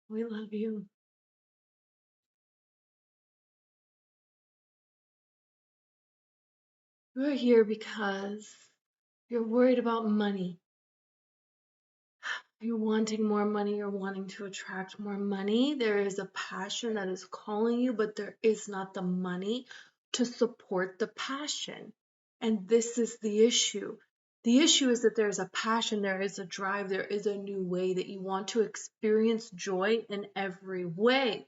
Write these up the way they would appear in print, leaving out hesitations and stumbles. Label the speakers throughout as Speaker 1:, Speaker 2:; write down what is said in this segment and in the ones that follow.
Speaker 1: We love you. We're here because you're worried about money. You're wanting more money, you're wanting to attract more money. There is a passion that is calling you, but there is not the money to support the passion. And this is the issue. The issue is that there's a passion, there is a drive, there is a new way that you want to experience joy in every way.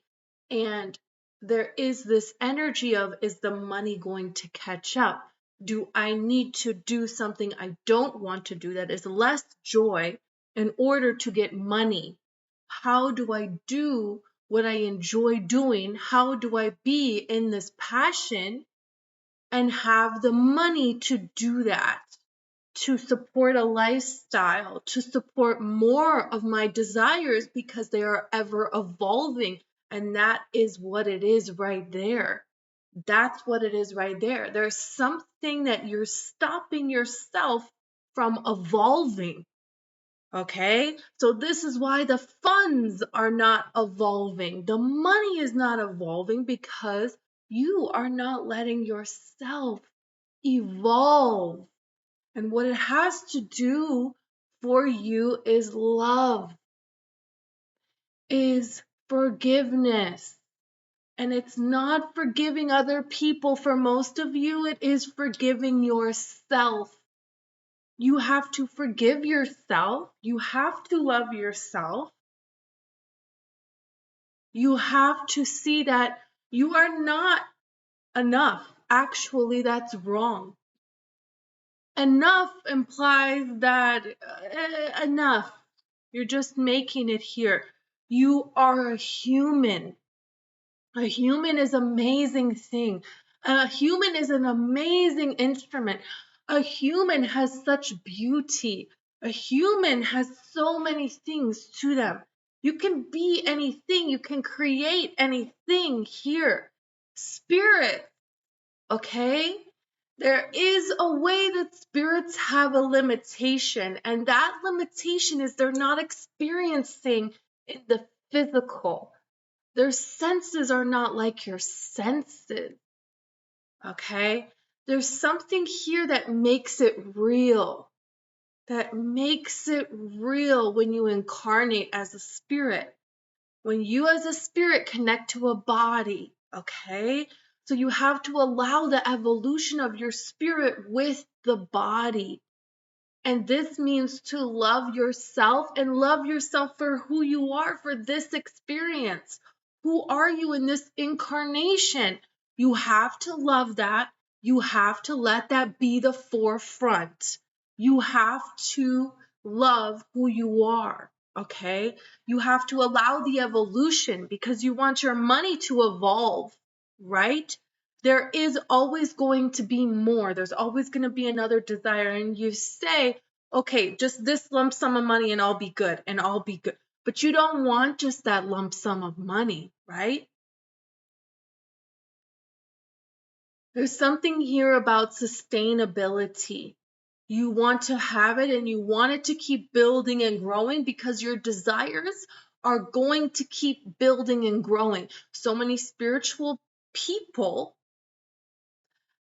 Speaker 1: And there is this energy of, is the money going to catch up? Do I need to do something I don't want to do that is less joy in order to get money? How do I do what I enjoy doing? How do I be in this passion and have the money to do that? To support a lifestyle, to support more of my desires because they are ever evolving. And that is what it is right there. That's what it is right there. There's something that you're stopping yourself from evolving. Okay, so this is why the funds are not evolving. The money is not evolving because you are not letting yourself evolve. And what it has to do for you is love, is forgiveness. And it's not forgiving other people. For most of you, it is forgiving yourself. You have to forgive yourself. You have to love yourself. You have to see that you are not enough. Actually, that's wrong. Enough implies that enough. You're just making it here. You are a human. A human is an amazing thing. A human is an amazing instrument. A human has such beauty. A human has so many things to them. You can be anything. You can create anything here. Spirit, okay? There is a way that spirits have a limitation, and that limitation is they're not experiencing in the physical. Their senses are not like your senses, okay? There's something here that makes it real, when you incarnate as a spirit, when you as a spirit connect to a body, okay? So you have to allow the evolution of your spirit with the body. And this means to love yourself and love yourself for who you are for this experience. Who are you in this incarnation? You have to love that. You have to let that be the forefront. You have to love who you are, okay? You have to allow the evolution because you want your money to evolve, right? There is always going to be more. There's always going to be another desire. And you say, okay, just this lump sum of money and I'll be good and I'll be good. But you don't want just that lump sum of money, right? There's something here about sustainability. You want to have it and you want it to keep building and growing because your desires are going to keep building and growing. So many spiritual people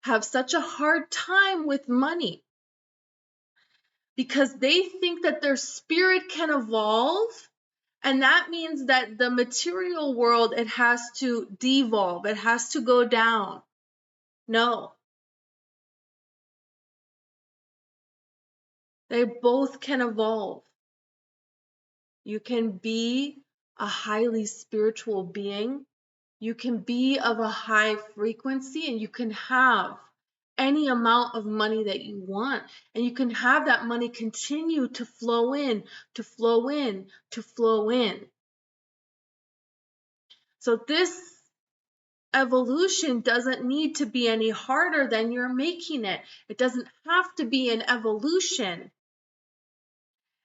Speaker 1: have such a hard time with money because they think that their spirit can evolve, and that means that the material world, it has to devolve, it has to go down. No, they both can evolve. You can be a highly spiritual being, you can be of a high frequency, and you can have any amount of money that you want, and you can have that money continue to flow in, to flow in, to flow in. So this evolution doesn't need to be any harder than you're making it. It doesn't have to be an evolution.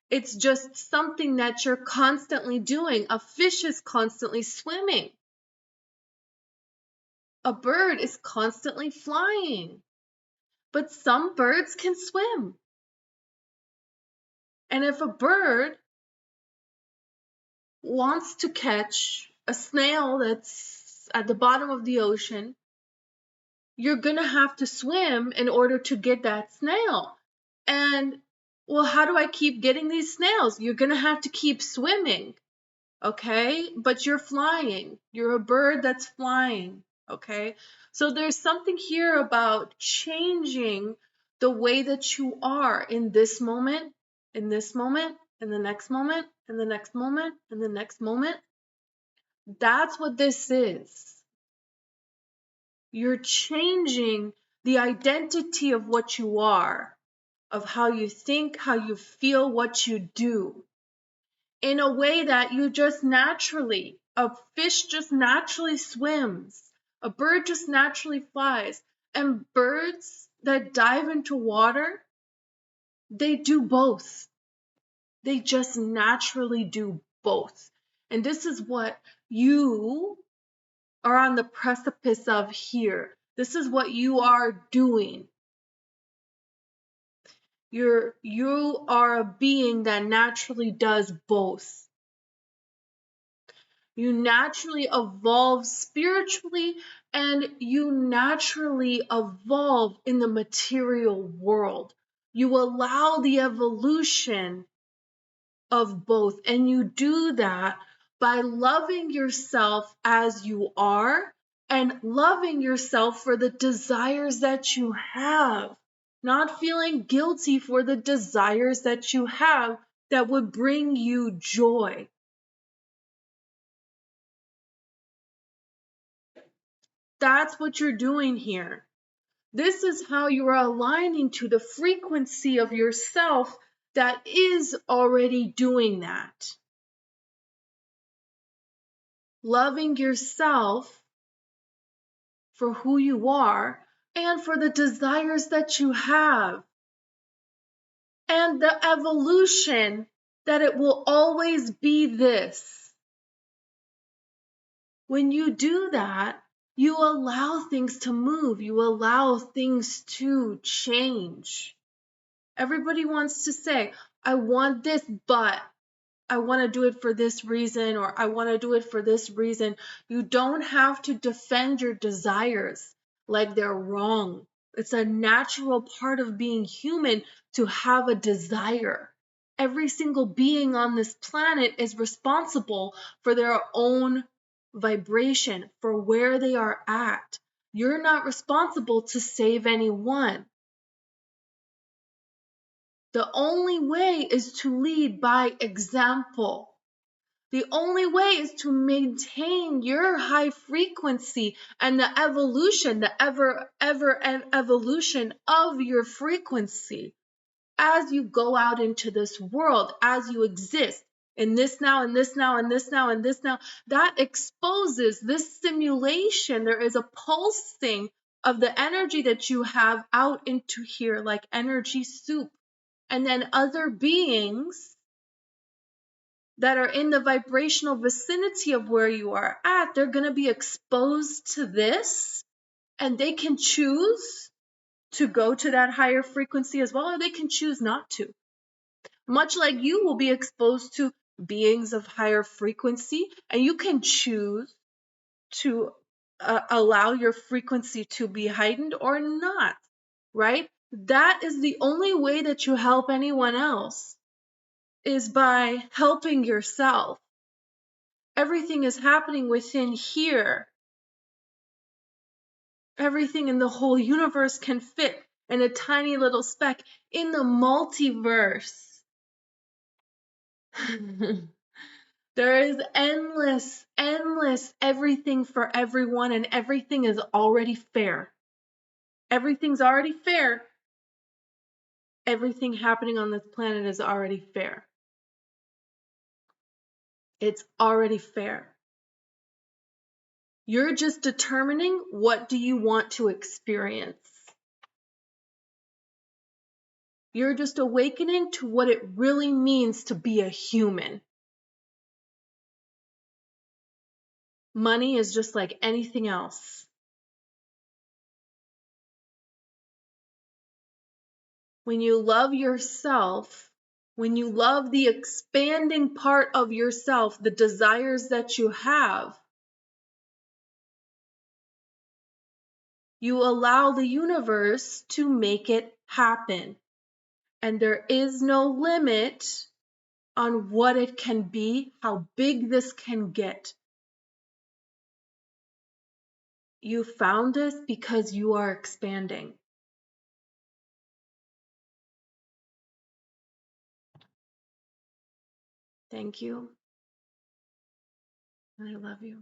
Speaker 1: It's just something that you're constantly doing. A fish is constantly swimming. A bird is constantly flying. But some birds can swim. And if a bird wants to catch a snail that's at the bottom of the ocean, you're going to have to swim in order to get that snail. And, well, how do I keep getting these snails? You're going to have to keep swimming, okay? But you're flying. You're a bird that's flying, okay? So there's something here about changing the way that you are in this moment, in this moment, in the next moment, in the next moment, in the next moment. That's what this is. You're changing the identity of what you are, of how you think, how you feel, what you do, in a way that you just naturally, a fish just naturally swims, a bird just naturally flies, and birds that dive into water, they do both. They just naturally do both. And this is what you are on the precipice of here. This is what you are doing. You are a being that naturally does both. You naturally evolve spiritually, and you naturally evolve in the material world. You allow the evolution of both, and you do that by loving yourself as you are and loving yourself for the desires that you have, not feeling guilty for the desires that you have that would bring you joy. That's what you're doing here. This is how you are aligning to the frequency of yourself that is already doing that. Loving yourself for who you are and for the desires that you have, and the evolution that it will always be this. When you do that, you allow things to move, you allow things to change. Everybody wants to say, I want this, but I want to do it for this reason, or I want to do it for this reason. You don't have to defend your desires like they're wrong. It's a natural part of being human to have a desire. Every single being on this planet is responsible for their own vibration, for where they are at. You're not responsible to save anyone. The only way is to lead by example. The only way is to maintain your high frequency and the evolution, the ever evolution of your frequency as you go out into this world, as you exist in this now, and this now, and this now, and this now. That exposes this simulation. There is a pulsing of the energy that you have out into here, like energy soup. And then other beings that are in the vibrational vicinity of where you are at, they're going to be exposed to this, and they can choose to go to that higher frequency as well, or they can choose not to. Much like you will be exposed to beings of higher frequency, and you can choose to allow your frequency to be heightened or not, right? That is the only way that you help anyone else, is by helping yourself. Everything is happening within here. Everything in the whole universe can fit in a tiny little speck in the multiverse. There is endless everything for everyone, and everything is already fair. Everything's already fair. Everything happening on this planet is already fair. It's already fair. You're just determining what do you want to experience. You're just awakening to what it really means to be a human. Money is just like anything else. When you love yourself, When you love the expanding part of yourself, the desires that you have, you allow the universe to make it happen. And there is no limit on what it can be, how big this can get. You found this because you are expanding. Thank you. I love you.